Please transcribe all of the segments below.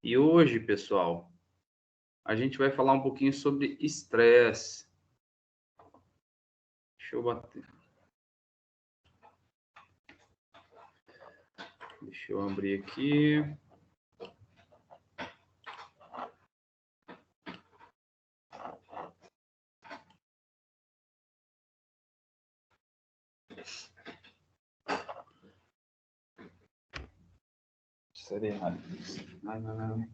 E hoje, pessoal, a gente vai falar um pouquinho sobre estresse. Deixa eu bater. Deixa eu abrir aqui. Seria errado. Não.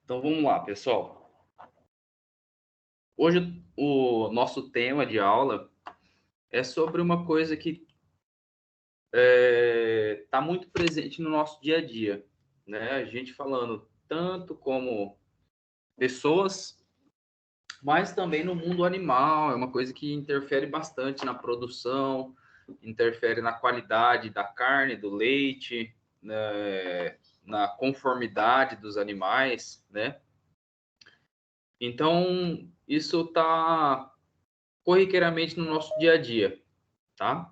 Então vamos lá, pessoal. Hoje o nosso tema de aula é sobre uma coisa que está muito presente no nosso dia a dia, né? A gente falando tanto como pessoas, mas também no mundo animal, é uma coisa que interfere bastante na produção, interfere na qualidade da carne, do leite, né, na conformidade dos animais, né? Então, isso está corriqueiramente no nosso dia a dia, tá?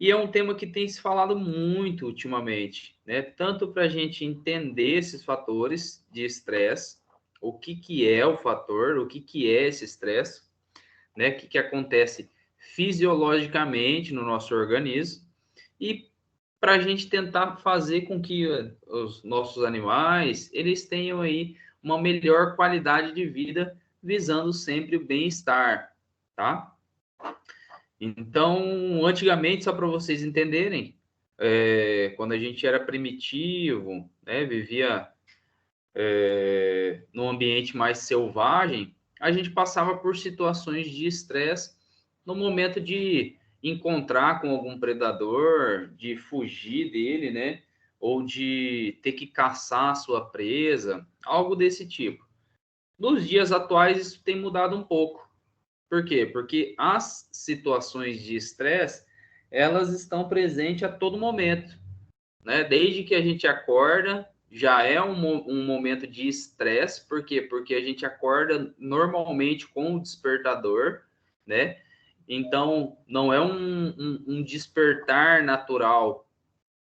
E é um tema que tem se falado muito ultimamente, né? Tanto para a gente entender esses fatores de estresse, o que, que é o fator, o que, que é esse estresse, né? O que, que acontece fisiologicamente no nosso organismo e para a gente tentar fazer com que os nossos animais eles tenham aí uma melhor qualidade de vida, visando sempre o bem-estar, tá? Então, antigamente, só para vocês entenderem, quando a gente era primitivo, né, vivia num ambiente mais selvagem, a gente passava por situações de estresse no momento de encontrar com algum predador, de fugir dele, né? Ou de ter que caçar a sua presa, algo desse tipo. Nos dias atuais, isso tem mudado um pouco. Por quê? Porque as situações de estresse, elas estão presentes a todo momento, né? Desde que a gente acorda, já é um momento de estresse. Por quê? Porque a gente acorda normalmente com o despertador, né? Então, não é um despertar natural.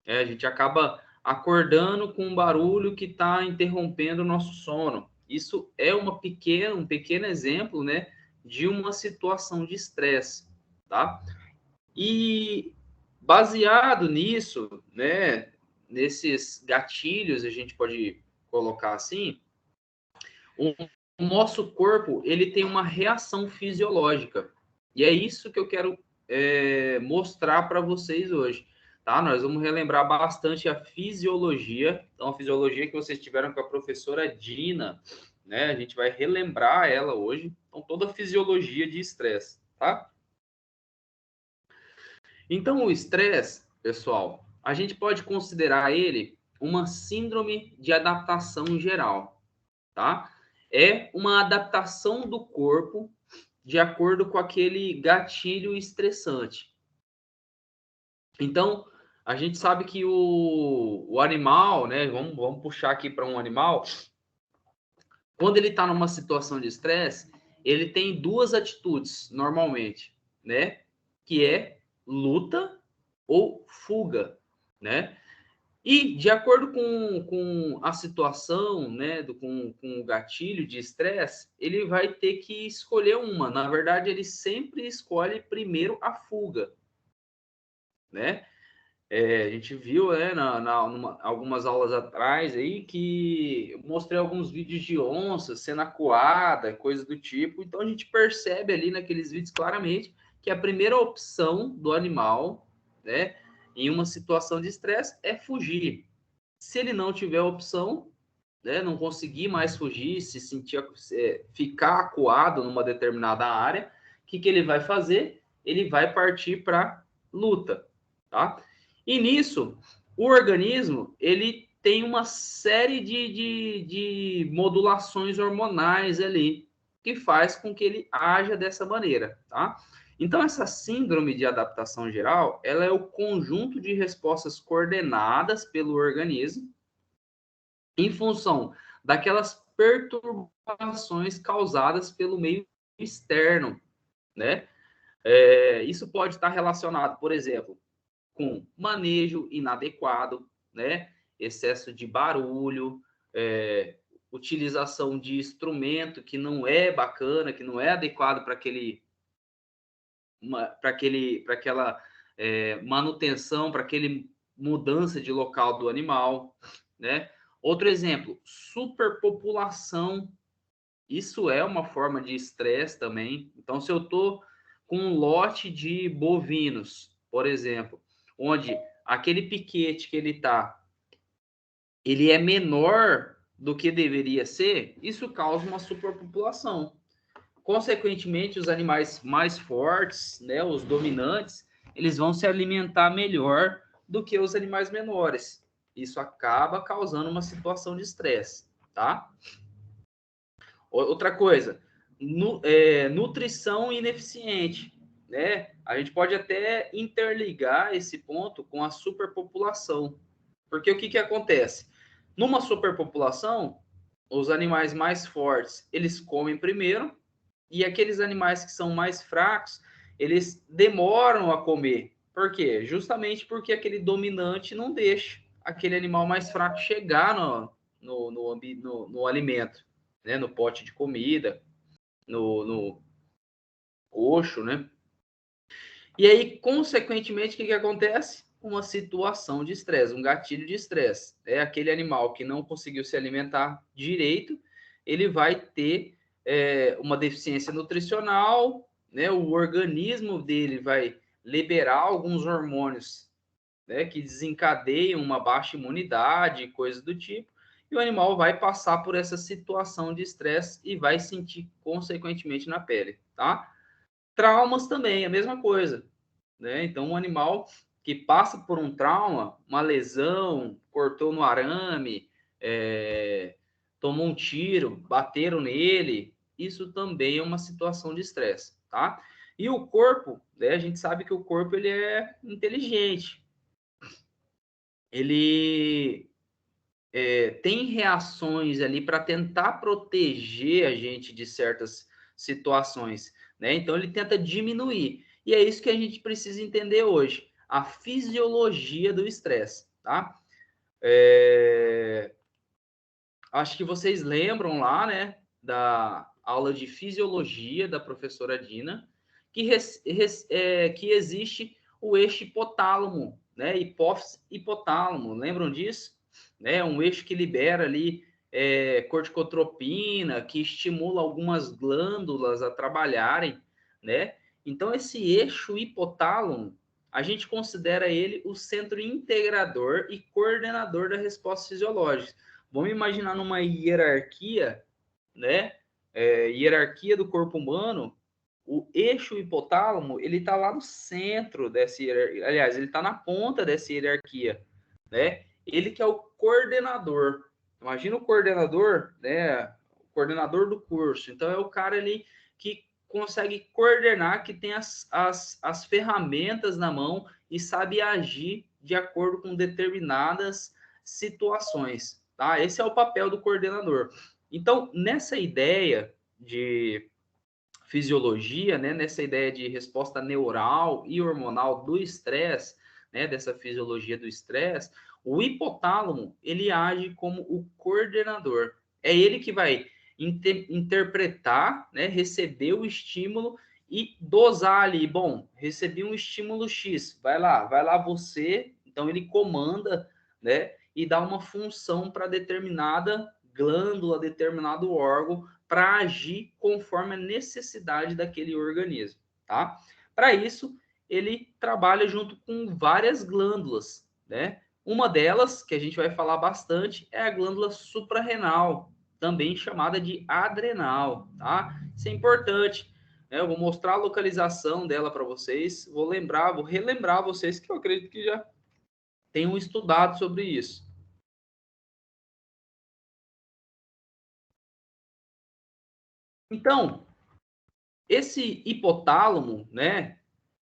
A gente acaba acordando com um barulho que está interrompendo o nosso sono. Isso é um pequeno exemplo, né, de uma situação de estresse, tá? E baseado nisso, né, nesses gatilhos, a gente pode colocar assim, o nosso corpo ele tem uma reação fisiológica. E é isso que eu quero mostrar para vocês hoje. Tá? Nós vamos relembrar bastante a fisiologia. Então, a fisiologia que vocês tiveram com a professora Dina, né? A gente vai relembrar ela hoje. Então, toda a fisiologia de estresse, tá? Então, o estresse, pessoal, a gente pode considerar ele uma síndrome de adaptação geral, tá? É uma adaptação do corpo de acordo com aquele gatilho estressante. Então, a gente sabe que o animal, né? Vamos puxar aqui para um animal. Quando ele está numa situação de estresse, ele tem duas atitudes, normalmente, né? Que é luta ou fuga, né? E, de acordo com a situação, né, com o gatilho de estresse, ele vai ter que escolher uma. Na verdade, ele sempre escolhe primeiro a fuga, né? A gente viu, né, algumas aulas atrás aí que eu mostrei alguns vídeos de onça sendo acuada, coisa do tipo. Então, a gente percebe ali naqueles vídeos claramente que a primeira opção do animal, né, em uma situação de estresse é fugir. Se ele não tiver opção, né, não conseguir mais fugir, se sentir, ficar acuado numa determinada área, o que ele vai fazer? Ele vai partir para luta, tá? E nisso, o organismo, ele tem uma série de modulações hormonais ali, que faz com que ele haja dessa maneira, tá? Então, essa síndrome de adaptação geral, ela é o conjunto de respostas coordenadas pelo organismo em função daquelas perturbações causadas pelo meio externo, né? Isso pode estar relacionado, por exemplo, com manejo inadequado, né? Excesso de barulho, utilização de instrumento que não é bacana, que não é adequado para aquela manutenção, para aquele mudança de local do animal, né? Outro exemplo, superpopulação. Isso é uma forma de estresse também. Então, se eu estou com um lote de bovinos, por exemplo, onde aquele piquete que ele é menor do que deveria ser, isso causa uma superpopulação. Consequentemente, os animais mais fortes, né, os dominantes, eles vão se alimentar melhor do que os animais menores. Isso acaba causando uma situação de estresse, tá? Outra coisa, nutrição ineficiente, né? A gente pode até interligar esse ponto com a superpopulação, porque o que acontece? Numa superpopulação, os animais mais fortes, eles comem primeiro, e aqueles animais que são mais fracos, eles demoram a comer. Por quê? Justamente porque aquele dominante não deixa aquele animal mais fraco chegar no alimento, né? No pote de comida, no coxo, né? E aí, consequentemente, o que acontece? Uma situação de estresse, um gatilho de estresse. É aquele animal que não conseguiu se alimentar direito, ele vai ter uma deficiência nutricional, né? O organismo dele vai liberar alguns hormônios, né, que desencadeiam uma baixa imunidade, coisas do tipo, e o animal vai passar por essa situação de estresse e vai sentir consequentemente na pele, tá? Traumas também, a mesma coisa, né? Então, um animal que passa por um trauma, uma lesão, cortou no arame, tomou um tiro, bateram nele, isso também é uma situação de estresse, tá? E o corpo, né, a gente sabe que o corpo ele é inteligente, ele tem reações ali para tentar proteger a gente de certas situações, né? Então ele tenta diminuir. E é isso que a gente precisa entender hoje, a fisiologia do estresse, tá? Acho que vocês lembram lá, né, da aula de fisiologia da professora Dina, que existe o eixo hipotálamo, né, hipófise hipotálamo, lembram disso? Né, um eixo que libera ali corticotropina, que estimula algumas glândulas a trabalharem, né? Então, esse eixo hipotálamo, a gente considera ele o centro integrador e coordenador da resposta fisiológica. Vamos imaginar numa hierarquia, né? Hierarquia do corpo humano, o eixo hipotálamo, ele está lá no centro dessa hierarquia. Aliás, ele está na ponta dessa hierarquia, né? Ele que é o coordenador. Imagina o coordenador, né? O coordenador do curso. Então, é o cara ali que consegue coordenar, que tem as ferramentas na mão e sabe agir de acordo com determinadas situações, tá? Esse é o papel do coordenador. Então, nessa ideia de fisiologia, né, nessa ideia de resposta neural e hormonal do estresse, né, dessa fisiologia do estresse, o hipotálamo, ele age como o coordenador. É ele que vai interpretar, né, receber o estímulo e dosar ali. Bom, recebi um estímulo X, vai lá você. Então ele comanda, né, e dá uma função para determinada glândula, determinado órgão para agir conforme a necessidade daquele organismo, tá? Para isso, ele trabalha junto com várias glândulas, né? Uma delas, que a gente vai falar bastante, é a glândula suprarrenal, também chamada de adrenal, tá? Isso é importante, né? Eu vou mostrar a localização dela para vocês, vou relembrar vocês que eu acredito que já tenham estudado sobre isso. Então, esse hipotálamo, né,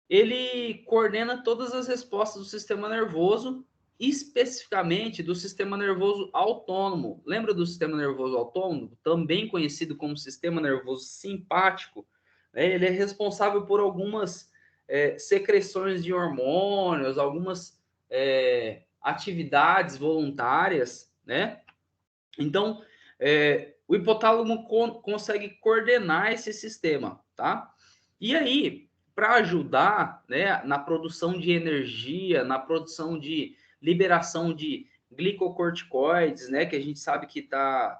ele coordena todas as respostas do sistema nervoso, especificamente do sistema nervoso autônomo. Lembra do sistema nervoso autônomo, também conhecido como sistema nervoso simpático? né? Ele é responsável por algumas secreções de hormônios, algumas atividades voluntárias, né? Então, o hipotálamo consegue coordenar esse sistema, tá? E aí, para ajudar, né, na produção de energia, na produção de liberação de glicocorticoides, né, que a gente sabe que está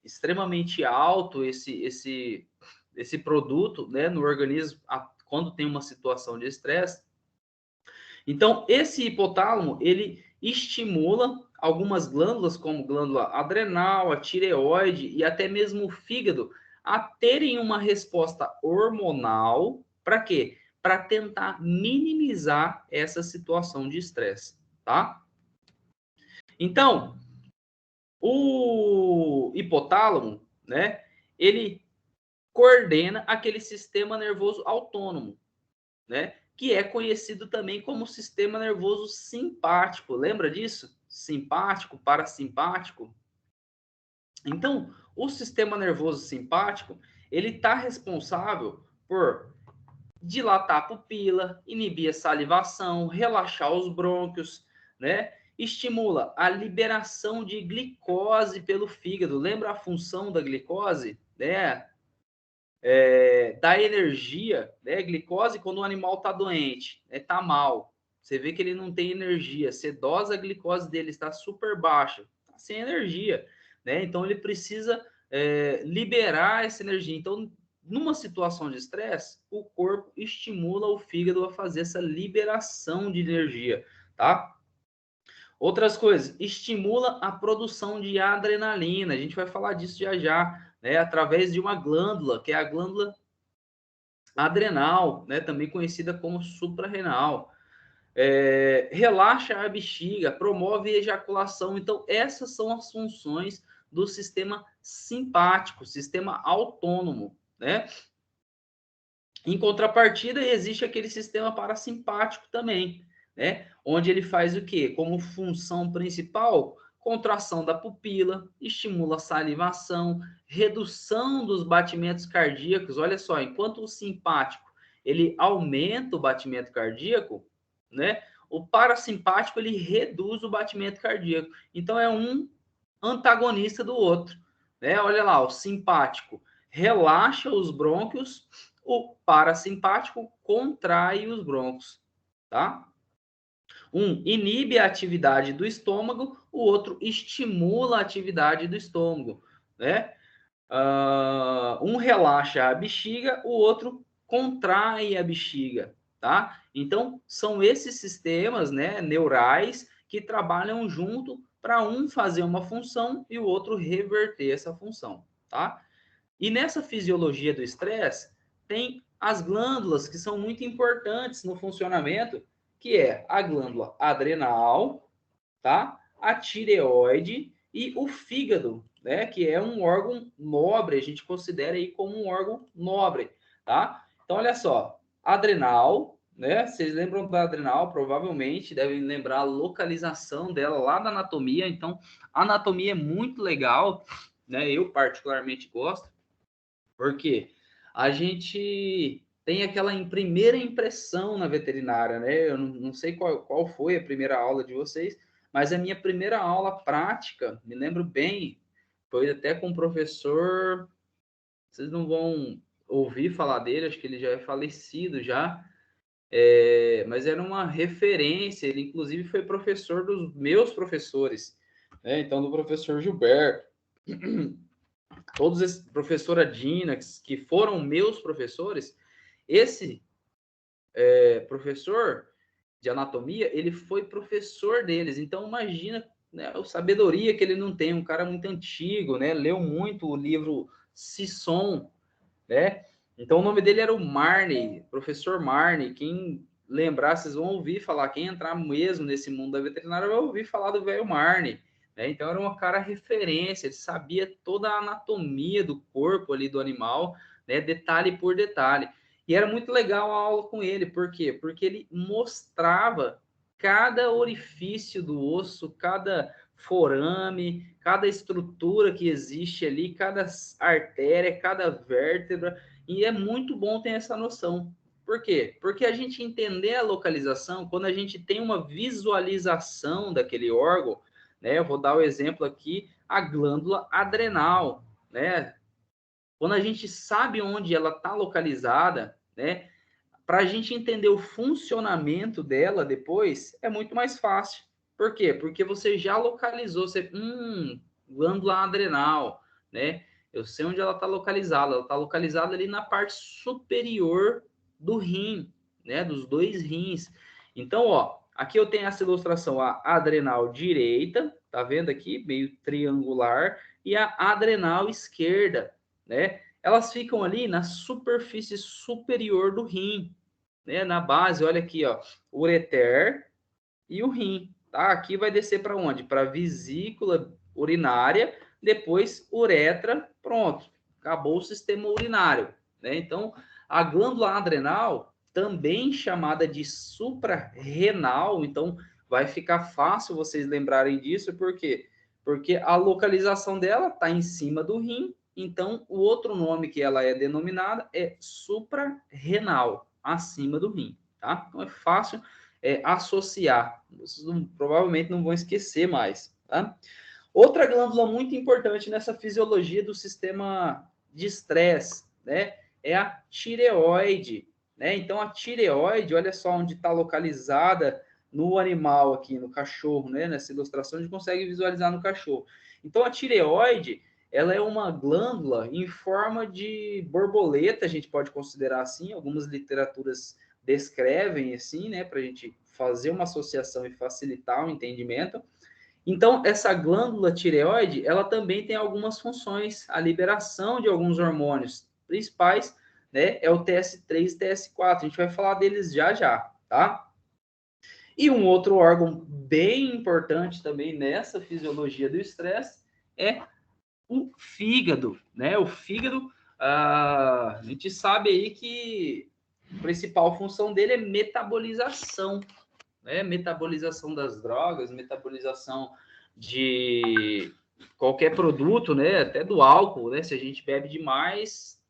extremamente alto esse produto, né, no organismo quando tem uma situação de estresse. Então, esse hipotálamo, ele estimula algumas glândulas, como glândula adrenal, a tireoide e até mesmo o fígado, a terem uma resposta hormonal. Para quê? Para tentar minimizar essa situação de estresse, tá? Então, o hipotálamo, né, ele coordena aquele sistema nervoso autônomo, né, que é conhecido também como sistema nervoso simpático. Lembra disso? Simpático, parasimpático. Então, o sistema nervoso simpático, ele está responsável por dilatar a pupila, inibir a salivação, relaxar os brônquios, né? Estimula a liberação de glicose pelo fígado. Lembra a função da glicose, né? Da energia, né? Glicose quando o animal está doente, está mal. Você vê que ele não tem energia. Você dosa a glicose dele, está super baixa, está sem energia, né? Então ele precisa liberar essa energia. Então, numa situação de estresse, o corpo estimula o fígado a fazer essa liberação de energia, tá? Outras coisas, estimula a produção de adrenalina. A gente vai falar disso já já, né? Através de uma glândula, que é a glândula adrenal, né, também conhecida como suprarrenal. Relaxa a bexiga, promove a ejaculação. Então, essas são as funções do sistema simpático, sistema autônomo, né? Em contrapartida, existe aquele sistema parasimpático também, né? Onde ele faz o quê? Como função principal, contração da pupila, estimula a salivação, redução dos batimentos cardíacos. Olha só, enquanto o simpático ele aumenta o batimento cardíaco, né? O parasimpático ele reduz o batimento cardíaco. Então é um antagonista do outro, né? Olha lá, o simpático relaxa os brônquios, o parasimpático contrai os brônquios, tá? Um inibe a atividade do estômago, o outro estimula a atividade do estômago, né? Um relaxa a bexiga, o outro contrai a bexiga, tá? Então, são esses sistemas, né, neurais que trabalham junto para um fazer uma função e o outro reverter essa função, tá? E nessa fisiologia do estresse, tem as glândulas que são muito importantes no funcionamento, que é a glândula adrenal, tá? A tireoide e o fígado, né? Que é um órgão nobre, a gente considera aí como um órgão nobre, tá? Então, olha só, adrenal, né? Vocês lembram da adrenal? Provavelmente devem lembrar a localização dela lá da anatomia. Então, a anatomia é muito legal, né? Eu particularmente gosto, porque a gente tem aquela primeira impressão na veterinária, né? Eu não sei qual foi a primeira aula de vocês, mas a minha primeira aula prática, me lembro bem, foi até com o professor, vocês não vão ouvir falar dele, acho que ele já é falecido já, mas era uma referência, ele inclusive foi professor dos meus professores, né? Então, do professor Gilberto, todos esses, professora Dina, que foram meus professores, esse professor de anatomia, ele foi professor deles. Então, imagina, né, a sabedoria que ele não tem, um cara muito antigo, né? Leu muito o livro Sisson, né? Então, o nome dele era o Marney, professor Marney. Quem lembrar, vocês vão ouvir falar, quem entrar mesmo nesse mundo da veterinária vai ouvir falar do velho Marney, né? Então, era uma cara referência, ele sabia toda a anatomia do corpo ali do animal, né? Detalhe por detalhe. E era muito legal a aula com ele, por quê? Porque ele mostrava cada orifício do osso, cada forame, cada estrutura que existe ali, cada artéria, cada vértebra. E é muito bom ter essa noção. Por quê? Porque a gente entender a localização, quando a gente tem uma visualização daquele órgão, né? Eu vou dar o exemplo aqui, a glândula adrenal, né? Quando a gente sabe onde ela está localizada, né? Para a gente entender o funcionamento dela depois, é muito mais fácil. Por quê? Porque você já localizou, glândula adrenal, né? Eu sei onde ela está localizada. Ela está localizada ali na parte superior do rim, né? Dos dois rins. Então, ó, aqui eu tenho essa ilustração, a adrenal direita, tá vendo aqui? Meio triangular, e a adrenal esquerda, né? Elas ficam ali na superfície superior do rim, né? Na base, olha aqui, ó, ureter e o rim, tá? Aqui vai descer para onde? Para a vesícula urinária, depois uretra, pronto, acabou o sistema urinário, né? Então, a glândula adrenal, também chamada de suprarrenal, então vai ficar fácil vocês lembrarem disso, por quê? Porque a localização dela está em cima do rim, então o outro nome que ela é denominada é suprarrenal, acima do rim, tá? Então é fácil associar. Vocês provavelmente não vão esquecer mais, tá? Outra glândula muito importante nessa fisiologia do sistema de estresse, né? É a tireoide, né? Então, a tireoide, olha só onde está localizada no animal aqui, no cachorro, né? Nessa ilustração, a gente consegue visualizar no cachorro. Então, a tireoide, ela é uma glândula em forma de borboleta, a gente pode considerar assim, algumas literaturas descrevem assim, né? Para a gente fazer uma associação e facilitar o entendimento. Então, essa glândula tireoide, ela também tem algumas funções, a liberação de alguns hormônios principais, né, é o TS3 e TS4, a gente vai falar deles já já, tá? E um outro órgão bem importante também nessa fisiologia do estresse é o fígado, né? O fígado, a gente sabe aí que a principal função dele é metabolização, né? Metabolização das drogas, metabolização de qualquer produto, né? Até do álcool, né? Se a gente bebe demais,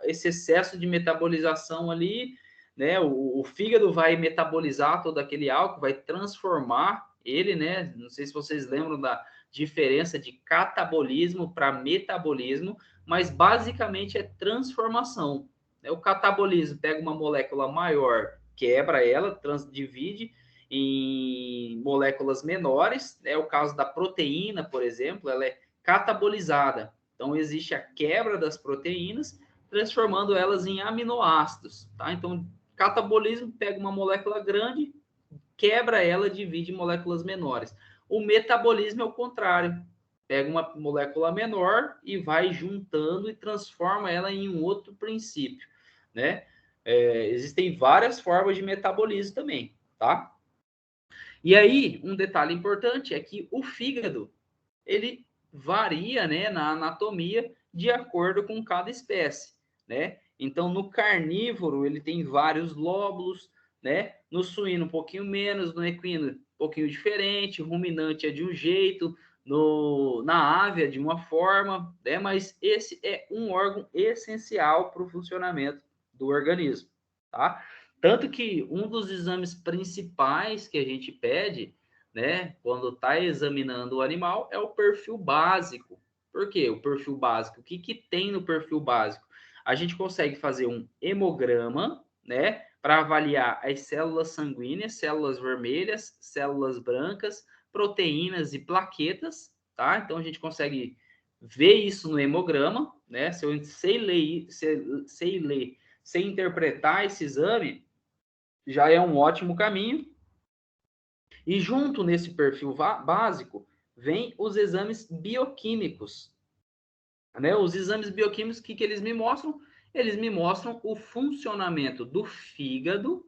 esse excesso de metabolização ali, né? O fígado vai metabolizar todo aquele álcool, vai transformar ele, né? Não sei se vocês lembram da diferença de catabolismo para metabolismo, mas basicamente é transformação. O catabolismo pega uma molécula maior, quebra ela, divide em moléculas menores, é o caso da proteína, por exemplo, ela é catabolizada. Então, existe a quebra das proteínas, transformando elas em aminoácidos, tá? Então, catabolismo pega uma molécula grande, quebra ela, divide em moléculas menores. O metabolismo é o contrário, pega uma molécula menor e vai juntando e transforma ela em um outro princípio, né? Existem várias formas de metabolismo também, tá? E aí, um detalhe importante é que o fígado, ele varia, né, na anatomia de acordo com cada espécie, né? Então, no carnívoro, ele tem vários lóbulos, né? No suíno, um pouquinho menos, no equino, um pouquinho diferente, ruminante é de um jeito, na ave é de uma forma, né? Mas esse é um órgão essencial para o funcionamento do organismo, tá? Tanto que um dos exames principais que a gente pede, né, quando está examinando o animal, é o perfil básico. Por quê? O perfil básico. O que, que tem no perfil básico? A gente consegue fazer um hemograma, né, para avaliar as células sanguíneas, células vermelhas, células brancas, proteínas e plaquetas, tá? Então a gente consegue ver isso no hemograma, né? Se eu sei ler, sei interpretar esse exame, já é um ótimo caminho. E junto nesse perfil básico, vem os exames bioquímicos. Né? Os exames bioquímicos, o que eles me mostram? Eles me mostram o funcionamento do fígado,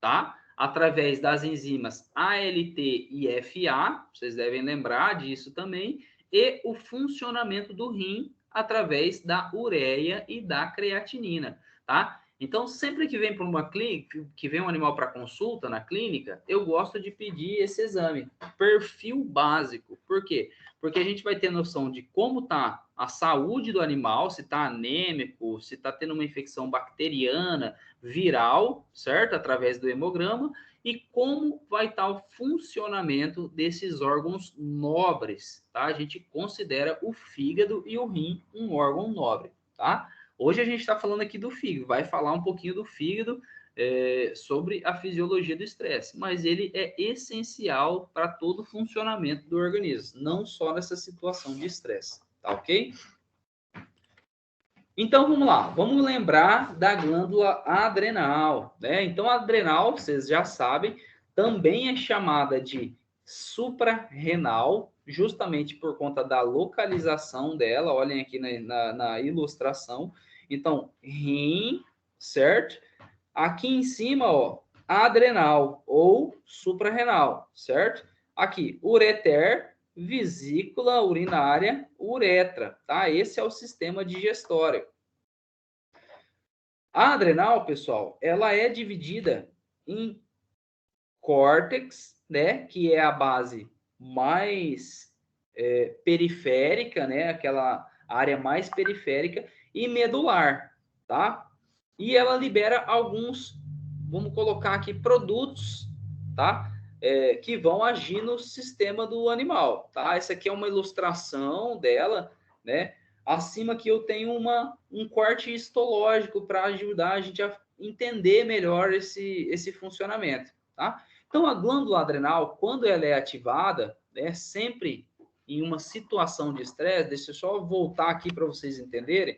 tá? Através das enzimas ALT e FA, vocês devem lembrar disso também, e o funcionamento do rim através da ureia e da creatinina, tá? Então, sempre que vem para uma clínica, que vem um animal para consulta na clínica, eu gosto de pedir esse exame, perfil básico. Por quê? Porque a gente vai ter noção de como está a saúde do animal, se está anêmico, se está tendo uma infecção bacteriana, viral, certo? Através do hemograma, e como vai estar o funcionamento desses órgãos nobres, tá? A gente considera o fígado e o rim um órgão nobre, tá? Hoje a gente está falando aqui do fígado, vai falar um pouquinho do fígado sobre a fisiologia do estresse, mas ele é essencial para todo o funcionamento do organismo, não só nessa situação de estresse, tá ok? Então vamos lá, vamos lembrar da glândula adrenal, né? Então a adrenal, vocês já sabem, também é chamada de suprarrenal, justamente por conta da localização dela. Olhem aqui na ilustração. Então, rim, certo? Aqui em cima, ó, adrenal ou suprarrenal, certo? Aqui, ureter, vesícula urinária, uretra, tá? Esse é o sistema digestório. A adrenal, pessoal, ela é dividida em córtex, né? Que é a base mais periférica, né? Aquela área mais periférica, e medular, tá? E ela libera alguns, vamos colocar aqui, produtos, tá? Que vão agir no sistema do animal, tá? Essa aqui é uma ilustração dela, né? Acima aqui eu tenho um corte histológico para ajudar a gente a entender melhor esse funcionamento, tá? Então, a glândula adrenal, quando ela é ativada, né, sempre em uma situação de estresse, deixa eu só voltar aqui para vocês entenderem.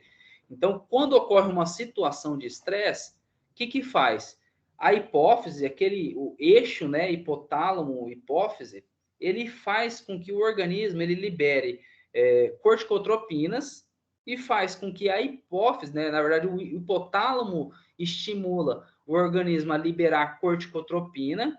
Então, quando ocorre uma situação de estresse, o que faz? A hipófise, o eixo, né, hipotálamo, hipófise, ele faz com que o organismo ele libere corticotropinas e faz com que a hipófise, né, na verdade, o hipotálamo estimula o organismo a liberar corticotropina,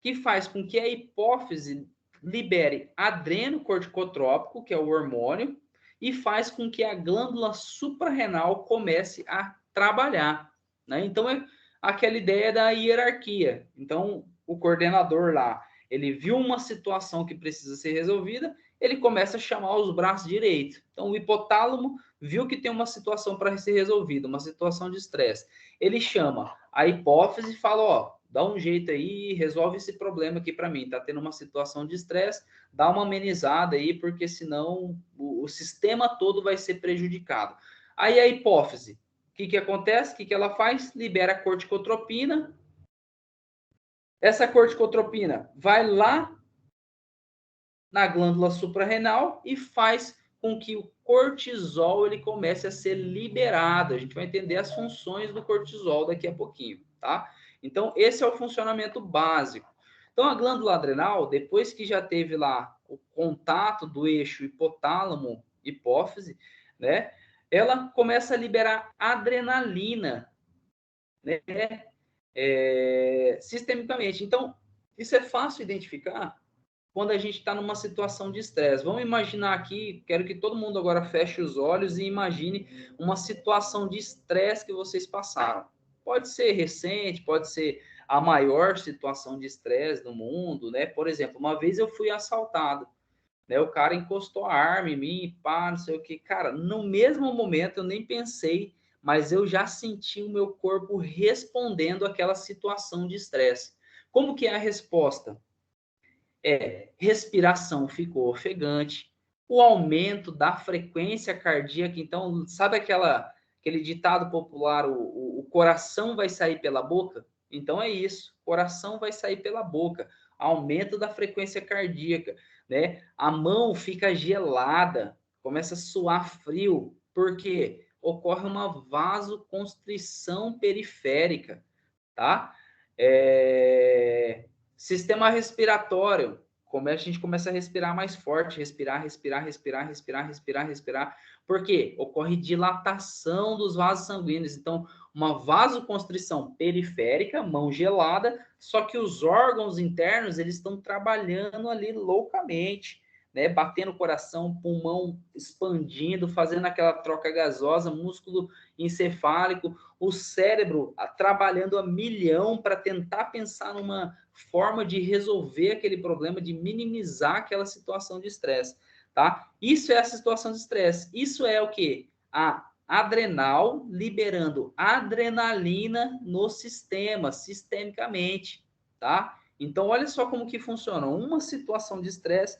que faz com que a hipófise libere adrenocorticotrópico, que é o hormônio, e faz com que a glândula suprarrenal comece a trabalhar, né? Então, é aquela ideia da hierarquia. Então, o coordenador lá, ele viu uma situação que precisa ser resolvida, ele começa a chamar os braços direitos. Então, o hipotálamo viu que tem uma situação para ser resolvida, uma situação de estresse. Ele chama a hipófise e fala, ó, dá um jeito aí, resolve esse problema aqui para mim. Tá tendo uma situação de estresse, dá uma amenizada aí, porque senão o sistema todo vai ser prejudicado. Aí a hipófise, o que acontece? O que ela faz? Libera corticotropina. Essa corticotropina vai lá na glândula suprarrenal e faz com que o cortisol ele comece a ser liberado. A gente vai entender as funções do cortisol daqui a pouquinho, tá? Então, esse é o funcionamento básico. Então, a glândula adrenal, depois que já teve lá o contato do eixo hipotálamo-hipófise, né? Ela começa a liberar adrenalina, né? Sistemicamente. Então, isso é fácil identificar quando a gente está numa situação de estresse. Vamos imaginar aqui, quero que todo mundo agora feche os olhos e imagine uma situação de estresse que vocês passaram. Pode ser recente, pode ser a maior situação de estresse do mundo, né? Por exemplo, uma vez eu fui assaltado, né? O cara encostou a arma em mim, pá, não sei o que. Cara, no mesmo momento eu nem pensei, mas eu já senti o meu corpo respondendo àquela situação de estresse. Como que é a resposta? Respiração ficou ofegante, o aumento da frequência cardíaca. Então, sabe aquele ditado popular, o coração vai sair pela boca? Então é isso, coração vai sair pela boca, aumento da frequência cardíaca, né? A mão fica gelada, começa a suar frio, porque ocorre uma vasoconstrição periférica, tá? Sistema respiratório, a gente começa a respirar mais forte, respirar, porque ocorre dilatação dos vasos sanguíneos. Então, uma vasoconstrição periférica, mão gelada, só que os órgãos internos, eles estão trabalhando ali loucamente, né? Batendo o coração, pulmão expandindo, fazendo aquela troca gasosa, músculo encefálico, o cérebro trabalhando a milhão para tentar pensar numa forma de resolver aquele problema, de minimizar aquela situação de estresse, tá? Isso é a situação de estresse. Isso é o quê? A adrenal liberando adrenalina no sistema, sistemicamente, tá? Então, olha só como que funciona. Uma situação de estresse,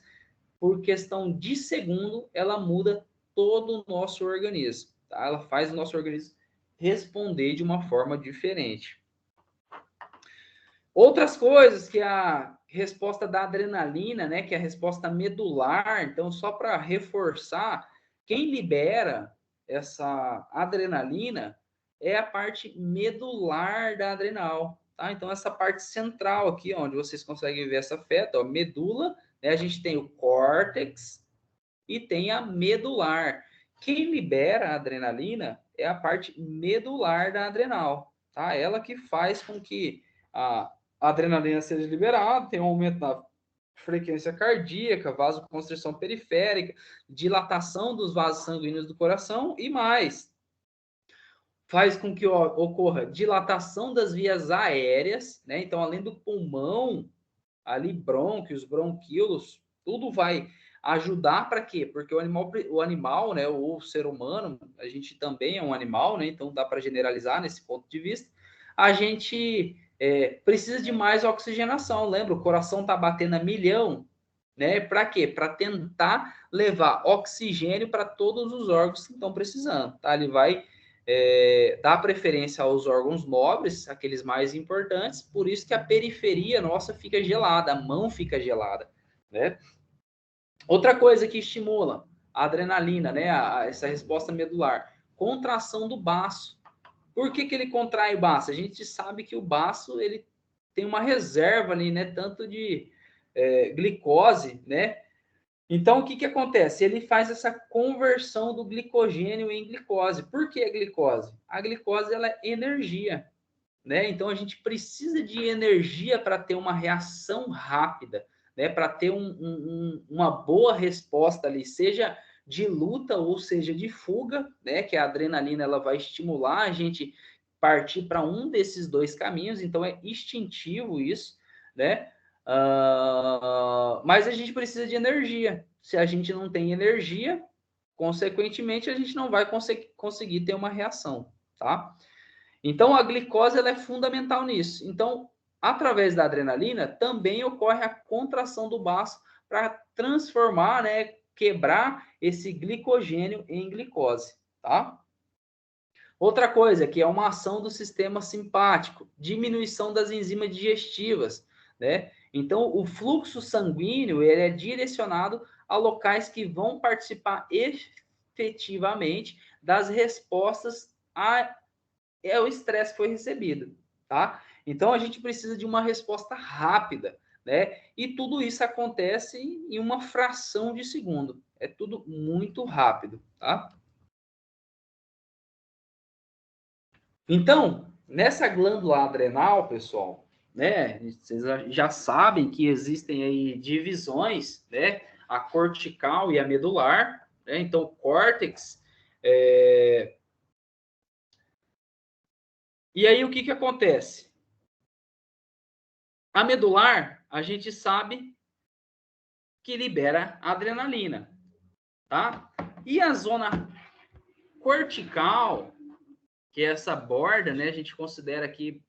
por questão de segundo, ela muda todo o nosso organismo, tá? Ela faz o nosso organismo responder de uma forma diferente. Outras coisas que a resposta da adrenalina, né, que é a resposta medular, então só para reforçar, quem libera essa adrenalina é a parte medular da adrenal, tá? Então essa parte central aqui, onde vocês conseguem ver essa feta, ó, medula, né, a gente tem o córtex e tem a medular. Quem libera a adrenalina é a parte medular da adrenal, tá? Ela que faz com que a adrenalina seja liberada, tem um aumento na frequência cardíaca, vasoconstrição periférica, dilatação dos vasos sanguíneos do coração e mais. Faz com que ocorra dilatação das vias aéreas, né? Então, além do pulmão, ali brônquios, bronquíolos, tudo vai ajudar para quê? Porque o animal, né, o ser humano, a gente também é um animal, né? Então dá para generalizar nesse ponto de vista. A gente precisa de mais oxigenação. Lembra, o coração está batendo a milhão, né? Para quê? Para tentar levar oxigênio para todos os órgãos que estão precisando, tá? Ele vai dar preferência aos órgãos nobres, aqueles mais importantes, por isso que a periferia nossa fica gelada, a mão fica gelada, né? Outra coisa que estimula a adrenalina, né? Essa resposta medular, contração do baço. Por que ele contrai o baço? A gente sabe que o baço ele tem uma reserva ali, né? Tanto de glicose, né? Então, o que acontece? Ele faz essa conversão do glicogênio em glicose. Por que a glicose? A glicose ela é energia, né? Então, a gente precisa de energia para ter uma reação rápida, né? Para ter uma boa resposta ali, seja de luta ou seja de fuga, né? Que a adrenalina ela vai estimular a gente partir para um desses dois caminhos. Então, é instintivo isso, né? Mas a gente precisa de energia. Se a gente não tem energia, consequentemente, a gente não vai conseguir ter uma reação, tá? Então, a glicose ela é fundamental nisso. Então, através da adrenalina, também ocorre a contração do baço para transformar, né, quebrar esse glicogênio em glicose, tá? Outra coisa que é uma ação do sistema simpático, diminuição das enzimas digestivas, né? Então, o fluxo sanguíneo ele é direcionado a locais que vão participar efetivamente das respostas ao estresse que foi recebido, tá? Então, a gente precisa de uma resposta rápida, né? E tudo isso acontece em uma fração de segundo. É tudo muito rápido, tá? Então, nessa glândula adrenal, pessoal, né, vocês já sabem que existem aí divisões, né, a cortical e a medular, né, então o córtex, e aí o que acontece? A medular, a gente sabe que libera adrenalina, tá? E a zona cortical, que é essa borda, né, a gente considera aqui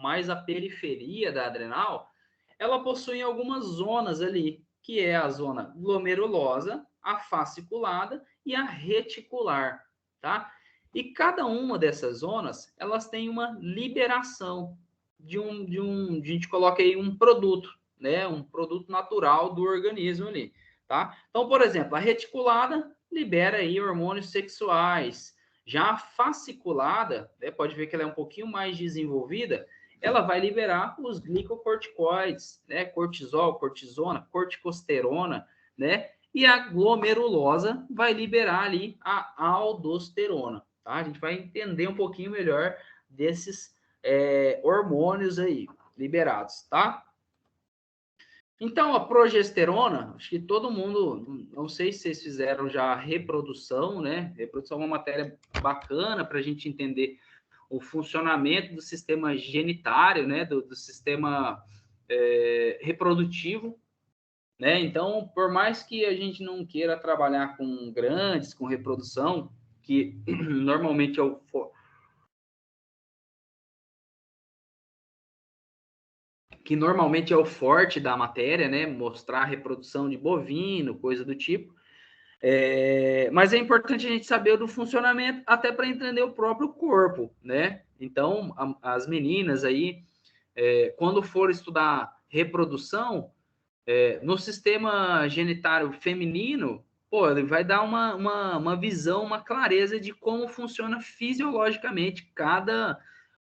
mais a periferia da adrenal, ela possui algumas zonas ali, que é a zona glomerulosa, a fasciculada e a reticular, tá? E cada uma dessas zonas, elas têm uma liberação a gente coloca aí um produto, né? Um produto natural do organismo ali, tá? Então, por exemplo, a reticulada libera aí hormônios sexuais, já a fasciculada, né, pode ver que ela é um pouquinho mais desenvolvida, ela vai liberar os glicocorticoides, né, cortisol, cortisona, corticosterona, né, e a glomerulosa vai liberar ali a aldosterona, tá? A gente vai entender um pouquinho melhor desses hormônios aí liberados, tá? Então, a progesterona, acho que todo mundo, não sei se vocês fizeram já a reprodução, né? Reprodução é uma matéria bacana para a gente entender o funcionamento do sistema genitário, né? Do sistema reprodutivo, né? Então, por mais que a gente não queira trabalhar com grandes, com reprodução, que normalmente é o forte da matéria, né? Mostrar a reprodução de bovino, coisa do tipo. Mas é importante a gente saber do funcionamento até para entender o próprio corpo, né? Então, as meninas aí, quando for estudar reprodução, no sistema genitário feminino, pô, ele vai dar uma visão, uma clareza de como funciona fisiologicamente cada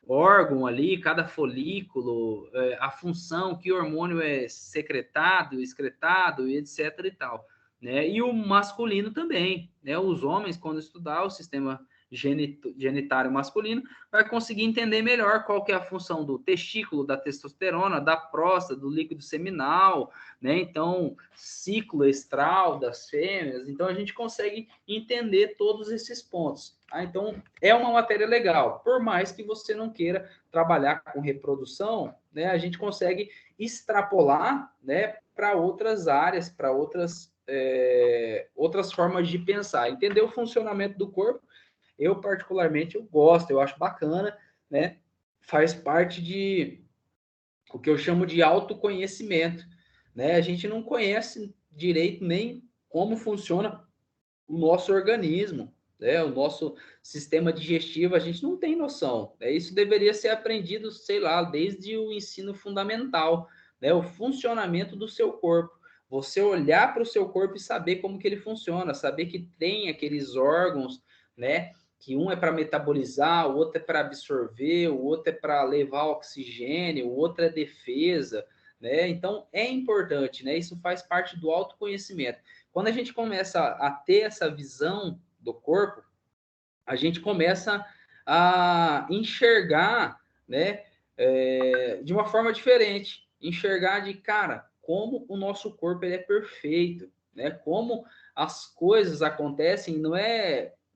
órgão ali, cada folículo, a função, que hormônio é secretado, excretado, e etc e tal, né? E o masculino também, né? Os homens, quando estudar o sistema genitário masculino, vai conseguir entender melhor qual que é a função do testículo, da testosterona, da próstata, do líquido seminal, né? Então, ciclo estral das fêmeas. Então, a gente consegue entender todos esses pontos. Ah, então, é uma matéria legal. Por mais que você não queira trabalhar com reprodução, né? A gente consegue extrapolar, né? Para outras áreas, para outras formas de pensar. Entender o funcionamento do corpo, eu particularmente eu gosto, eu acho bacana, né? Faz parte de o que eu chamo de autoconhecimento, né? A gente não conhece direito nem como funciona o nosso organismo, né? O nosso sistema digestivo, a gente não tem noção, né? Isso deveria ser aprendido, sei lá, desde o ensino fundamental, né? O funcionamento do seu corpo. Você olhar para o seu corpo e saber como que ele funciona, saber que tem aqueles órgãos, né? Que um é para metabolizar, o outro é para absorver, o outro é para levar oxigênio, o outro é defesa, né? Então é importante, né? Isso faz parte do autoconhecimento. Quando a gente começa a ter essa visão do corpo, a gente começa a enxergar, né, de uma forma diferente, enxergar de cara como o nosso corpo ele é perfeito, né? Como as coisas acontecem,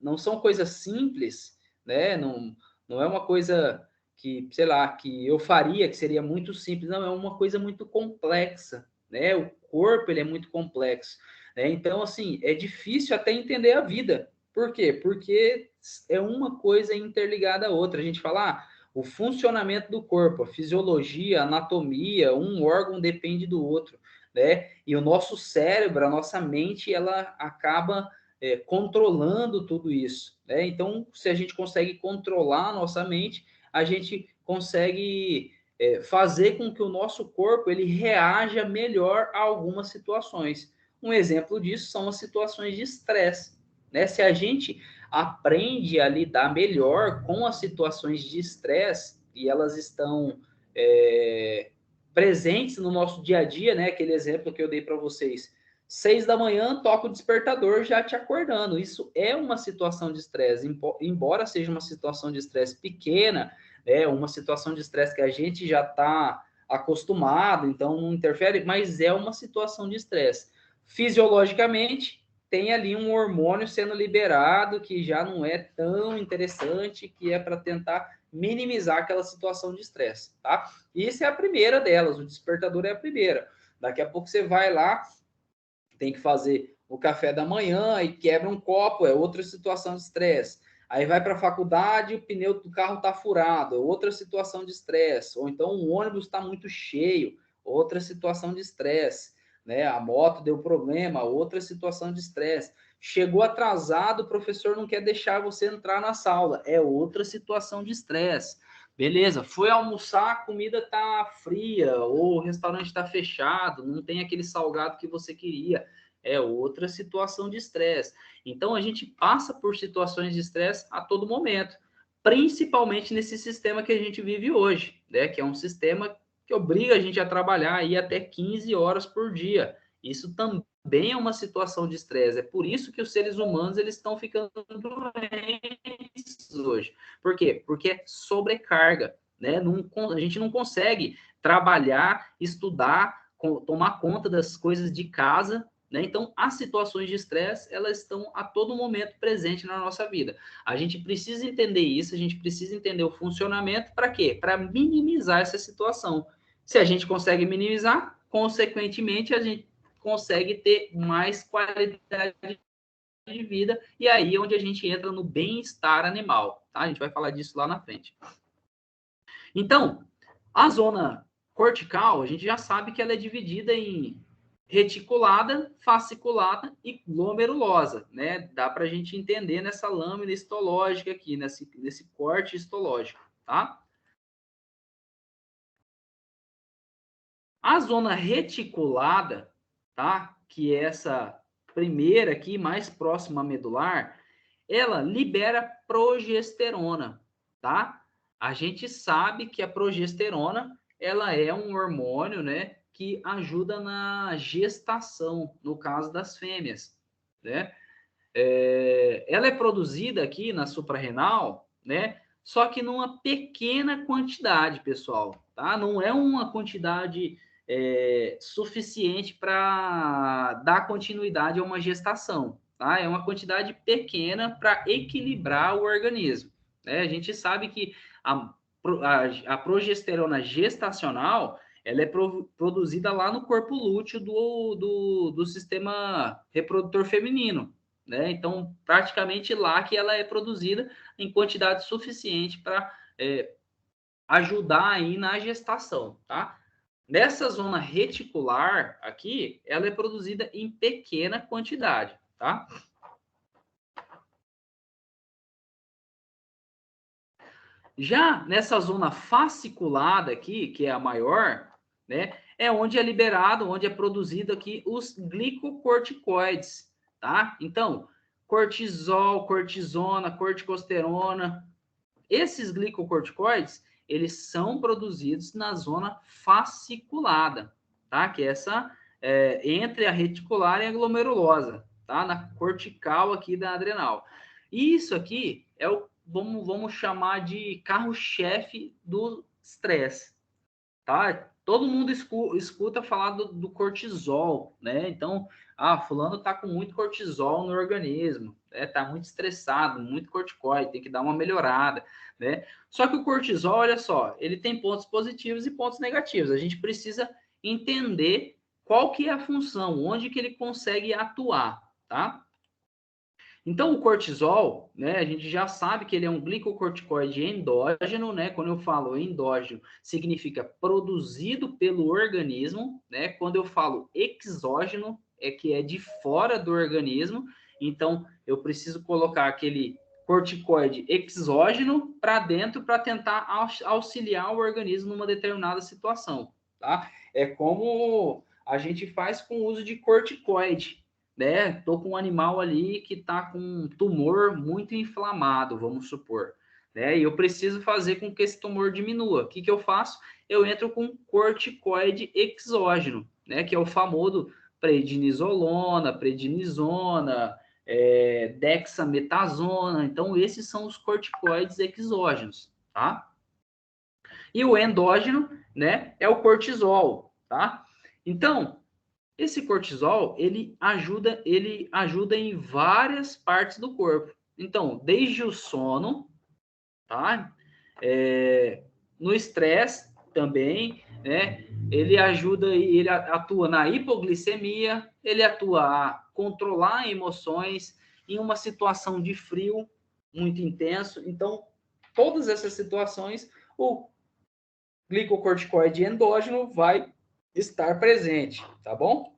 não são coisas simples, né? Não é uma coisa que, sei lá, que eu faria que seria muito simples, não, é uma coisa muito complexa, né? O corpo ele é muito complexo, né? Então assim, é difícil até entender a vida. Por quê? Porque é uma coisa interligada à outra. A gente fala, o funcionamento do corpo, a fisiologia, a anatomia, um órgão depende do outro, né? E o nosso cérebro, a nossa mente, ela acaba controlando tudo isso, né? Então, se a gente consegue controlar a nossa mente, a gente consegue fazer com que o nosso corpo ele reaja melhor a algumas situações. Um exemplo disso são as situações de estresse, né? Se a gente aprende a lidar melhor com as situações de estresse e elas estão presentes no nosso dia a dia, né? Aquele exemplo que eu dei para vocês. 6 da manhã, toca o despertador já te acordando. Isso é uma situação de estresse, embora seja uma situação de estresse pequena, uma situação de estresse que a gente já está acostumado, então não interfere, mas é uma situação de estresse. Fisiologicamente, tem ali um hormônio sendo liberado que já não é tão interessante, que é para tentar minimizar aquela situação de estresse, tá? Isso é a primeira delas, o despertador é a primeira. Daqui a pouco você vai lá, tem que fazer o café da manhã e quebra um copo, é outra situação de estresse. Aí vai para a faculdade, o pneu do carro está furado, é outra situação de estresse. Ou então o ônibus está muito cheio, outra situação de estresse. Né? A moto deu problema, outra situação de estresse. Chegou atrasado, o professor não quer deixar você entrar na sala, é outra situação de estresse. Beleza, foi almoçar, a comida tá fria, ou o restaurante está fechado, não tem aquele salgado que você queria. É outra situação de estresse. Então a gente passa por situações de estresse a todo momento, principalmente nesse sistema que a gente vive hoje, né? Que é um sistema que obriga a gente a trabalhar aí até 15 horas por dia. Isso também é uma situação de estresse. É por isso que os seres humanos eles estão ficando doentes hoje. Por quê? Porque é sobrecarga, né? Não, a gente não consegue trabalhar, estudar tomar conta das coisas de casa, né? Então, as situações de estresse, elas estão a todo momento presentes na nossa vida. A gente precisa entender isso, a gente precisa entender o funcionamento, para quê? Para minimizar essa situação. Se a gente consegue minimizar, consequentemente, a gente consegue ter mais qualidade de vida, e aí é onde a gente entra no bem-estar animal, tá? A gente vai falar disso lá na frente. Então, a zona cortical, a gente já sabe que ela é dividida em reticulada, fasciculada e glomerulosa, né? Dá para a gente entender nessa lâmina histológica aqui, nesse corte histológico, tá? A zona reticulada, tá? Que é essa primeira aqui, mais próxima à medular, ela libera progesterona, tá? A gente sabe que a progesterona, ela é um hormônio, né, que ajuda na gestação, no caso das fêmeas, né? Ela é produzida aqui na suprarrenal, né? Só que numa pequena quantidade, pessoal, tá? Não é uma quantidade suficiente para dar continuidade a uma gestação, tá? É uma quantidade pequena para equilibrar o organismo, né? A gente sabe que a progesterona gestacional, ela é produzida lá no corpo lúteo do sistema reprodutor feminino, né? Então, praticamente lá que ela é produzida em quantidade suficiente para ajudar aí na gestação, tá? Nessa zona reticular aqui, ela é produzida em pequena quantidade, tá? Já nessa zona fasciculada aqui, que é a maior, né, é onde é liberado, onde é produzido aqui os glicocorticoides, tá? Então, cortisol, cortisona, corticosterona, esses glicocorticoides, eles são produzidos na zona fasciculada, tá? Que é essa entre a reticular e a glomerulosa, tá? Na cortical aqui da adrenal. E isso aqui é o, vamos chamar de carro-chefe do estresse, tá? Todo mundo escuta falar do cortisol, né? Então, fulano tá com muito cortisol no organismo, né? Tá muito estressado, muito corticoide, tem que dar uma melhorada, né? Só que o cortisol, olha só, ele tem pontos positivos e pontos negativos. A gente precisa entender qual que é a função, onde que ele consegue atuar, tá? Então, o cortisol, né, a gente já sabe que ele é um glicocorticoide endógeno, né? Quando eu falo endógeno, significa produzido pelo organismo, né? Quando eu falo exógeno, é que é de fora do organismo. Então, eu preciso colocar aquele corticoide exógeno para dentro para tentar auxiliar o organismo numa determinada situação, tá? É como a gente faz com o uso de corticoide, né? Tô com um animal ali que tá com um tumor muito inflamado, vamos supor, né? E eu preciso fazer com que esse tumor diminua. O que que eu faço? Eu entro com corticoide exógeno, né? Que é o famoso prednisolona, prednisona, dexametasona. Então, esses são os corticoides exógenos, tá? E o endógeno, né? É o cortisol, tá? Então, esse cortisol, ele ajuda em várias partes do corpo. Então, desde o sono, tá? No estresse também, né? Ele ajuda, ele atua na hipoglicemia, ele atua a controlar emoções em uma situação de frio muito intenso. Então, todas essas situações, o glicocorticoide endógeno vai estar presente, tá bom?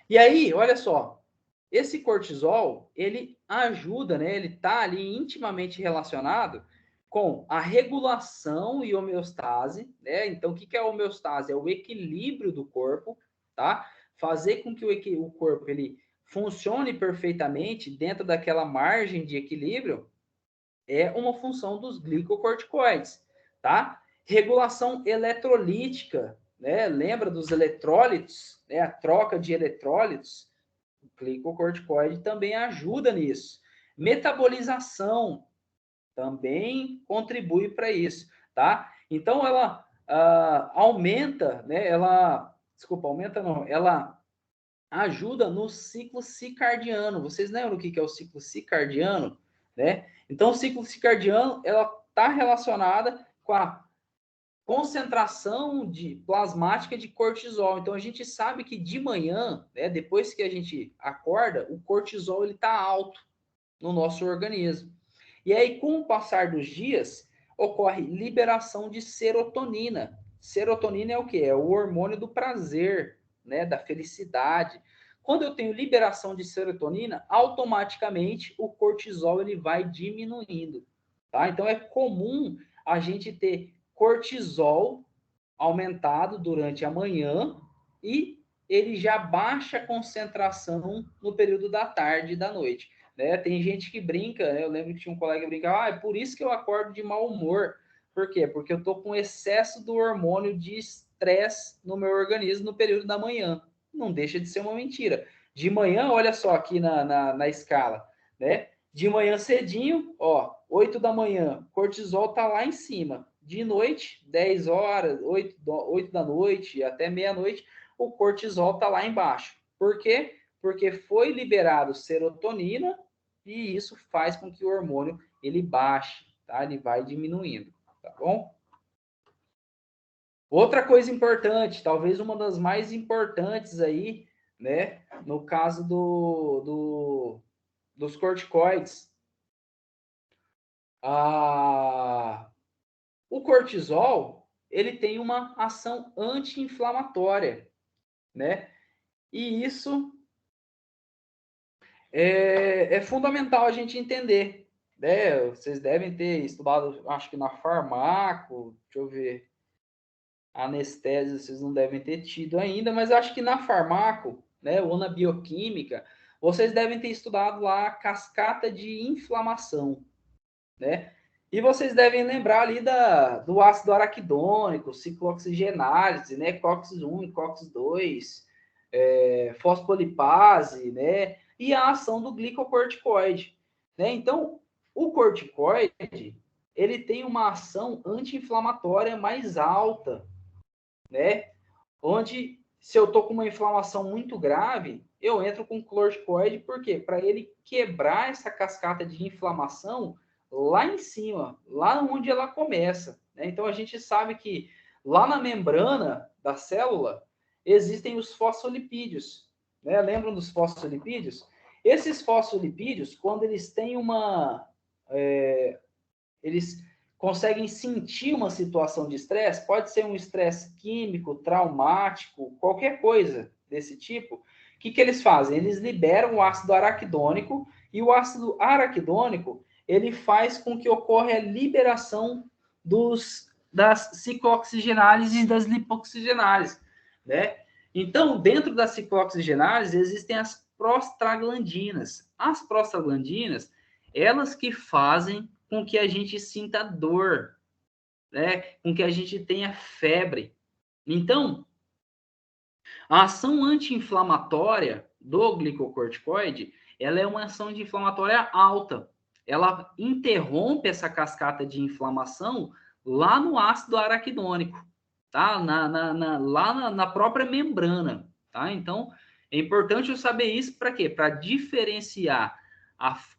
E aí, olha só, esse cortisol, ele ajuda, né? Ele está ali intimamente relacionado com a regulação e homeostase, né? Então, o que é a homeostase? É o equilíbrio do corpo, tá? Fazer com que o corpo ele funcione perfeitamente dentro daquela margem de equilíbrio é uma função dos glicocorticoides, tá? Regulação eletrolítica, né? Lembra dos eletrólitos, né? A troca de eletrólitos, o glicocorticoide também ajuda nisso. Metabolização também contribui para isso, tá? Então ela aumenta, né? Aumenta não, ela ajuda no ciclo circadiano. Vocês lembram o que é o ciclo circadiano, né? Então, o ciclo circadiano, ela está relacionada com a concentração plasmática de cortisol. Então, a gente sabe que de manhã, né, depois que a gente acorda, o cortisol ele está alto no nosso organismo. E aí, com o passar dos dias, ocorre liberação de serotonina. Serotonina é o quê? É o hormônio do prazer, né, da felicidade. Quando eu tenho liberação de serotonina, automaticamente o cortisol ele vai diminuindo, tá? Então é comum a gente ter cortisol aumentado durante a manhã e ele já baixa a concentração no período da tarde e da noite, né? Tem gente que brinca, né? Eu lembro que tinha um colega que brincava, é por isso que eu acordo de mau humor. Por quê? Porque eu tô com excesso do hormônio de estresse no meu organismo no período da manhã. Não deixa de ser uma mentira. De manhã, olha só aqui na escala, né? De manhã cedinho, ó, 8 da manhã, cortisol tá lá em cima. De noite, 10 horas, 8 da noite, até meia-noite, o cortisol tá lá embaixo. Por quê? Porque foi liberado serotonina e isso faz com que o hormônio ele baixe, tá? Ele vai diminuindo, tá bom? Outra coisa importante, talvez uma das mais importantes aí, né? No caso dos corticoides, o cortisol ele tem uma ação anti-inflamatória, né? E isso é fundamental a gente entender, né? Vocês devem ter estudado, acho que na farmaco, deixa eu ver, anestésia vocês não devem ter tido ainda, mas acho que na farmaco, né, ou na bioquímica, vocês devem ter estudado lá a cascata de inflamação, né? E vocês devem lembrar ali do ácido araquidônico, ciclooxigenase, né? COX 1 e COX 2, fosfolipase, né? E a ação do glicocorticoide, né? Então, o corticoide, ele tem uma ação anti-inflamatória mais alta, né? Onde, se eu tô com uma inflamação muito grave, eu entro com corticoide, por quê? Para ele quebrar essa cascata de inflamação lá em cima, lá onde ela começa, né? Então, a gente sabe que lá na membrana da célula existem os fosfolipídios, né? Lembram dos fosfolipídios? Esses fosfolipídios, quando eles têm eles conseguem sentir uma situação de estresse, pode ser um estresse químico, traumático, qualquer coisa desse tipo. O que eles fazem? Eles liberam o ácido araquidônico e o ácido araquidônico ele faz com que ocorra a liberação das ciclooxigenases e das lipoxigenases, né? Então, dentro das ciclooxigenases existem as prostaglandinas. As prostaglandinas, elas que fazem com que a gente sinta dor, né? Com que a gente tenha febre. Então, a ação anti-inflamatória do glicocorticoide, ela é uma ação anti-inflamatória alta. Ela interrompe essa cascata de inflamação lá no ácido araquidônico, tá? Lá na própria membrana, tá? Então, é importante eu saber isso para quê? Para diferenciar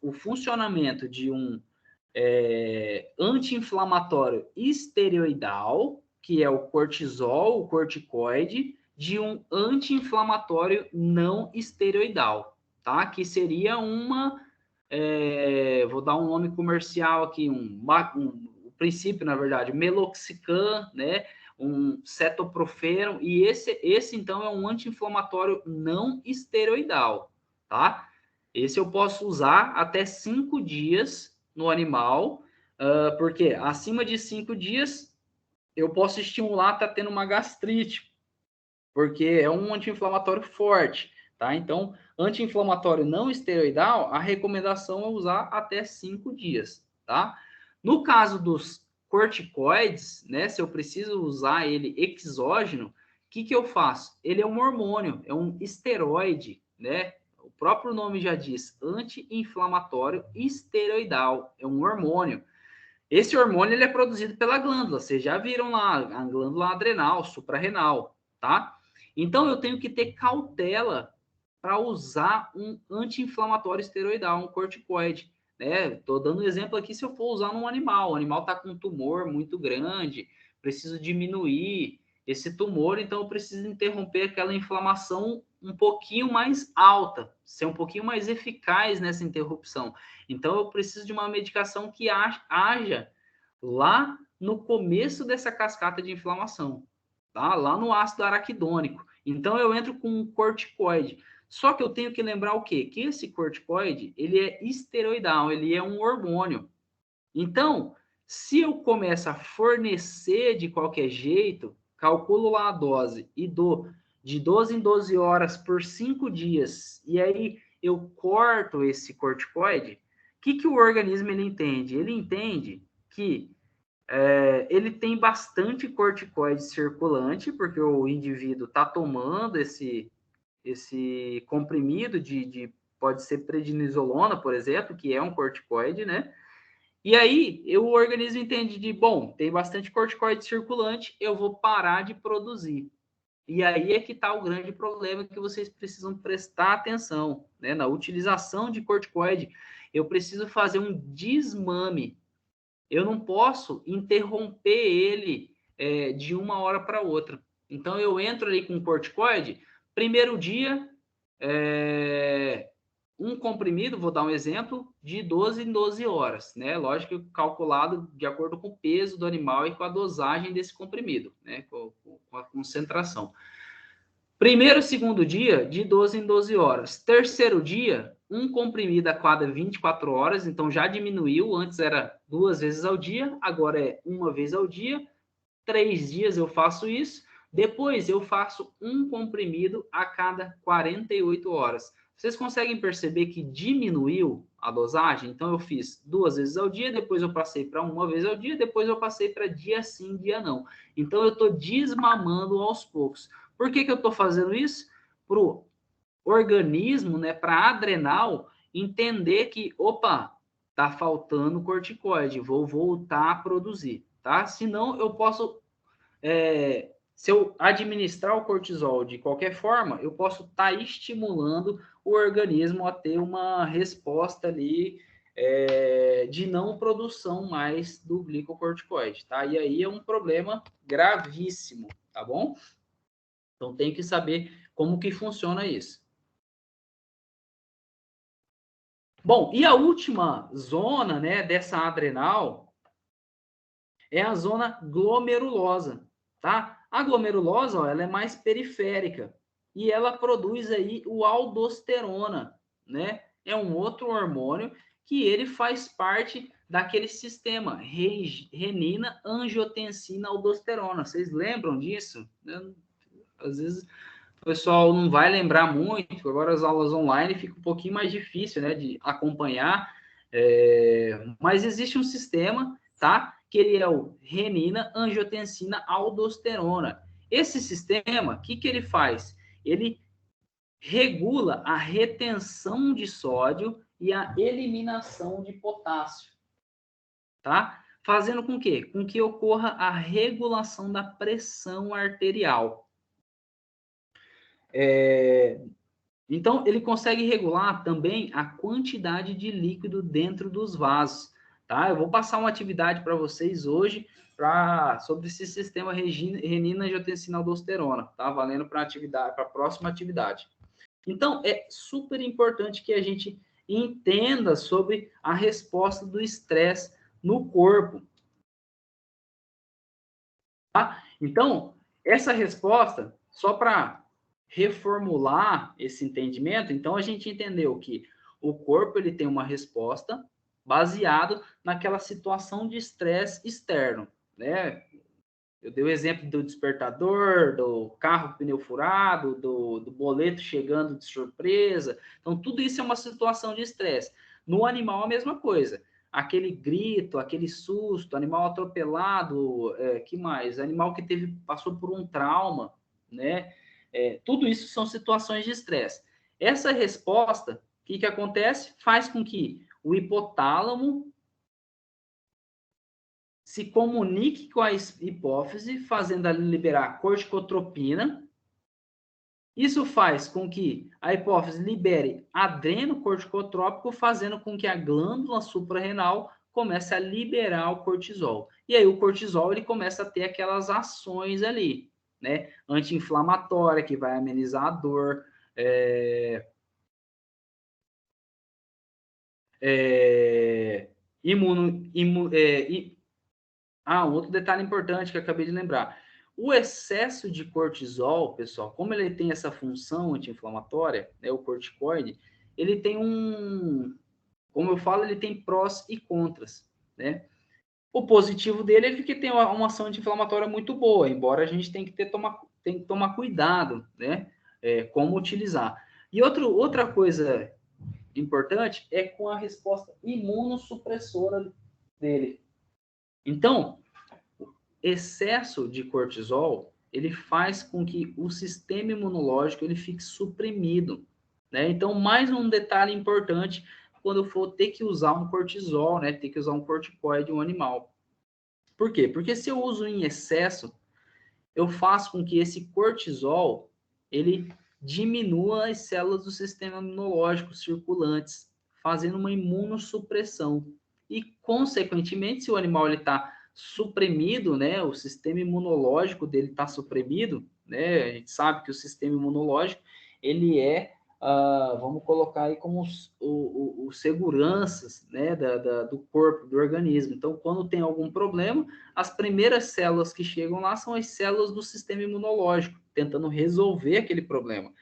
o funcionamento de um anti-inflamatório esteroidal, que é o cortisol, o corticoide, de um anti-inflamatório não esteroidal, tá? Que seria vou dar um nome comercial aqui, o princípio, na verdade, meloxicam, né? Um cetoprofeno, e esse então é um anti-inflamatório não esteroidal, tá? Esse eu posso usar até 5 dias no animal, porque acima de 5 dias eu posso estimular tá tendo uma gastrite, porque é um anti-inflamatório forte, tá? Então, anti-inflamatório não esteroidal, a recomendação é usar até 5 dias, tá? No caso dos corticoides, né, se eu preciso usar ele exógeno, o que eu faço? Ele é um hormônio, é um esteroide, né? O próprio nome já diz, anti-inflamatório esteroidal, é um hormônio. Esse hormônio ele é produzido pela glândula. Vocês já viram lá a glândula adrenal, suprarrenal, tá? Então eu tenho que ter cautela para usar um anti-inflamatório esteroidal, um corticoide, né? Tô dando um exemplo aqui se eu for usar num animal. O animal está com um tumor muito grande, preciso diminuir esse tumor, então eu preciso interromper aquela inflamação um pouquinho mais alta, ser um pouquinho mais eficaz nessa interrupção. Então eu preciso de uma medicação que haja lá no começo dessa cascata de inflamação, tá? Lá no ácido araquidônico. Então eu entro com um corticoide. Só que eu tenho que lembrar o quê? Que esse corticoide, ele é esteroidal, ele é um hormônio. Então, se eu começo a fornecer de qualquer jeito, calculo lá a dose e dou de 12 em 12 horas por 5 dias, e aí eu corto esse corticoide, o que o organismo ele entende? Ele entende que ele tem bastante corticoide circulante, porque o indivíduo está tomando esse comprimido pode ser prednisolona, por exemplo, que é um corticoide, né? E aí, o organismo entende bom, tem bastante corticoide circulante, eu vou parar de produzir. E aí é que está o grande problema que vocês precisam prestar atenção, né? Na utilização de corticoide, eu preciso fazer um desmame. Eu não posso interromper ele de uma hora para outra. Então, eu entro ali com corticoide, primeiro dia, é, um comprimido, vou dar um exemplo, de 12 em 12 horas, né? Lógico que calculado de acordo com o peso do animal e com a dosagem desse comprimido, né? Com a concentração. Primeiro, segundo dia, de 12 em 12 horas. Terceiro dia, um comprimido a cada 24 horas, então já diminuiu, antes era 2 vezes ao dia, agora é 1 vez ao dia. 3 dias eu faço isso, depois eu faço um comprimido a cada 48 horas. Vocês conseguem perceber que diminuiu a dosagem? Então eu fiz 2 vezes ao dia, depois eu passei para 1 vez ao dia, depois eu passei para dia sim, dia não. Então eu estou desmamando aos poucos. Por que eu estou fazendo isso? Para o organismo, né, para a adrenal, entender que, opa, tá faltando corticoide, vou voltar a produzir, tá? Senão eu posso se eu administrar o cortisol de qualquer forma, eu posso estar estimulando o organismo a ter uma resposta ali de não produção mais do glicocorticoide, tá? E aí é um problema gravíssimo, tá bom? Então tem que saber como que funciona isso. Bom, e a última zona, né, dessa adrenal é a zona glomerulosa, tá? A glomerulosa, ó, ela é mais periférica e ela produz aí o aldosterona, né? É um outro hormônio que ele faz parte daquele sistema renina, angiotensina, aldosterona. Vocês lembram disso? Às vezes o pessoal não vai lembrar muito, agora as aulas online fica um pouquinho mais difícil, né, de acompanhar, mas existe um sistema, tá, que ele é o renina, angiotensina, aldosterona. Esse sistema, o que ele faz? Ele regula a retenção de sódio e a eliminação de potássio, tá? Fazendo com que? Com que ocorra a regulação da pressão arterial. Então, ele consegue regular também a quantidade de líquido dentro dos vasos, tá? Eu vou passar uma atividade para vocês hoje sobre esse sistema renina-angiotensina-aldosterona, tá? Valendo para a próxima atividade. Então, é super importante que a gente entenda sobre a resposta do estresse no corpo, tá? Então, essa resposta, só para reformular esse entendimento, então a gente entendeu que o corpo ele tem uma resposta baseado naquela situação de estresse externo, né? Eu dei o exemplo do despertador, do carro com pneu furado, do boleto chegando de surpresa. Então, tudo isso é uma situação de estresse. No animal, a mesma coisa. Aquele grito, aquele susto, animal atropelado, que mais? Animal que passou por um trauma, né? Tudo isso são situações de estresse. Essa resposta, o que acontece? Faz com que o hipotálamo se comunique com a hipófise, fazendo ela liberar corticotropina. Isso faz com que a hipófise libere adrenocorticotrópico, fazendo com que a glândula suprarrenal comece a liberar o cortisol. E aí o cortisol ele começa a ter aquelas ações ali, né? Anti-inflamatória, que vai amenizar a dor, outro detalhe importante que eu acabei de lembrar. O excesso de cortisol, pessoal, como ele tem essa função anti-inflamatória, né, o corticoide, ele tem como eu falo, ele tem prós e contras, né? O positivo dele é que tem uma ação anti-inflamatória muito boa, embora a gente tenha que tomar cuidado, né? Como utilizar. E outra coisa importante é com a resposta imunossupressora dele. Então, excesso de cortisol, ele faz com que o sistema imunológico ele fique suprimido, né? Então, mais um detalhe importante quando eu for ter que usar um cortisol, né? Ter que usar um corticoide um animal. Por quê? Porque se eu uso em excesso, eu faço com que esse cortisol ele diminua as células do sistema imunológico circulantes, fazendo uma imunossupressão. E, consequentemente, se o animal está suprimido, né, o sistema imunológico dele está suprimido, né, a gente sabe que o sistema imunológico ele vamos colocar aí como os seguranças, né, do corpo, do organismo. Então, quando tem algum problema, as primeiras células que chegam lá são as células do sistema imunológico, tentando resolver aquele problema.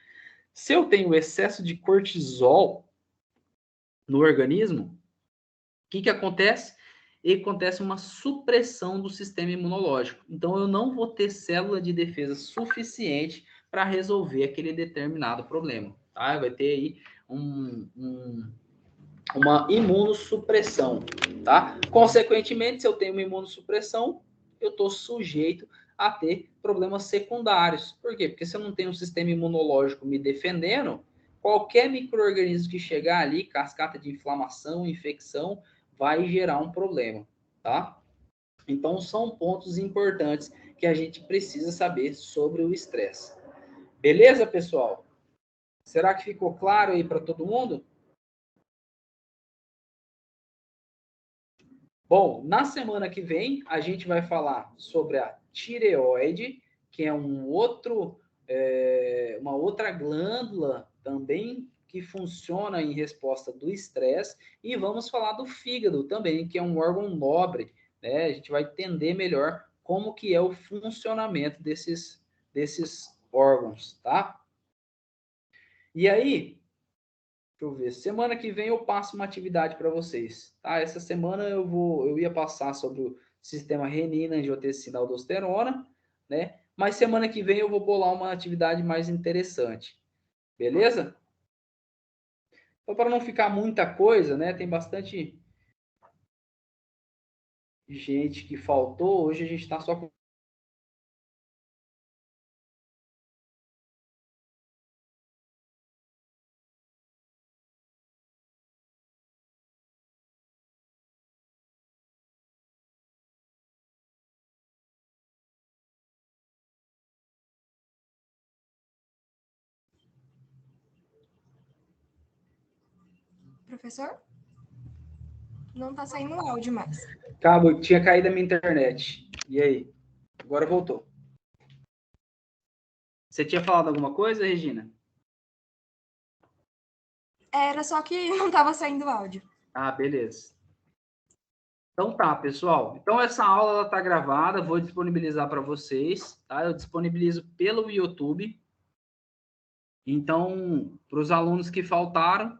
Se eu tenho excesso de cortisol no organismo, o que acontece? E acontece uma supressão do sistema imunológico. Então, eu não vou ter célula de defesa suficiente para resolver aquele determinado problema. Tá? Vai ter aí uma imunossupressão. Tá? Consequentemente, se eu tenho uma imunossupressão, eu estou sujeito a ter problemas secundários. Por quê? Porque se eu não tenho um sistema imunológico me defendendo, qualquer micro-organismo que chegar ali, cascata de inflamação, infecção, vai gerar um problema, tá? Então, são pontos importantes que a gente precisa saber sobre o estresse. Beleza, pessoal? Será que ficou claro aí para todo mundo? Bom, na semana que vem, a gente vai falar sobre a tireoide, que é uma outra glândula também que funciona em resposta do estresse, e vamos falar do fígado também, que é um órgão nobre, né? A gente vai entender melhor como que é o funcionamento desses órgãos, tá? E aí, deixa eu ver. Semana que vem eu passo uma atividade para vocês, tá? Essa semana eu ia passar sobre o sistema renina, angiotensina, aldosterona, né? Mas semana que vem eu vou bolar uma atividade mais interessante. Beleza? Então, para não ficar muita coisa, né? Tem bastante gente que faltou. Hoje a gente está só com Professor? Não tá saindo áudio mais. cabo, tinha caído a minha internet. E aí? Agora voltou. Você tinha falado alguma coisa, Regina? Era só que não tava saindo áudio. Ah, beleza. Então tá, pessoal. Então essa aula ela tá gravada, vou disponibilizar para vocês, tá? Eu disponibilizo pelo YouTube. Então, para os alunos que faltaram,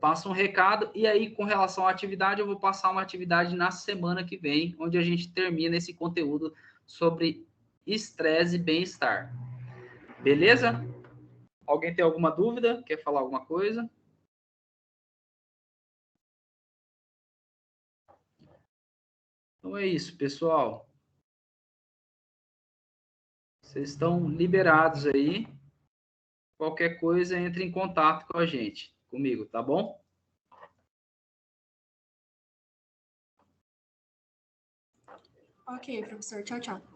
passa um recado. E aí, com relação à atividade, eu vou passar uma atividade na semana que vem, onde a gente termina esse conteúdo sobre estresse e bem-estar. Beleza? Alguém tem alguma dúvida? Quer falar alguma coisa? Então é isso, pessoal. Vocês estão liberados aí. Qualquer coisa, entre em contato com a gente, comigo, tá bom? Ok, professor. Tchau, tchau.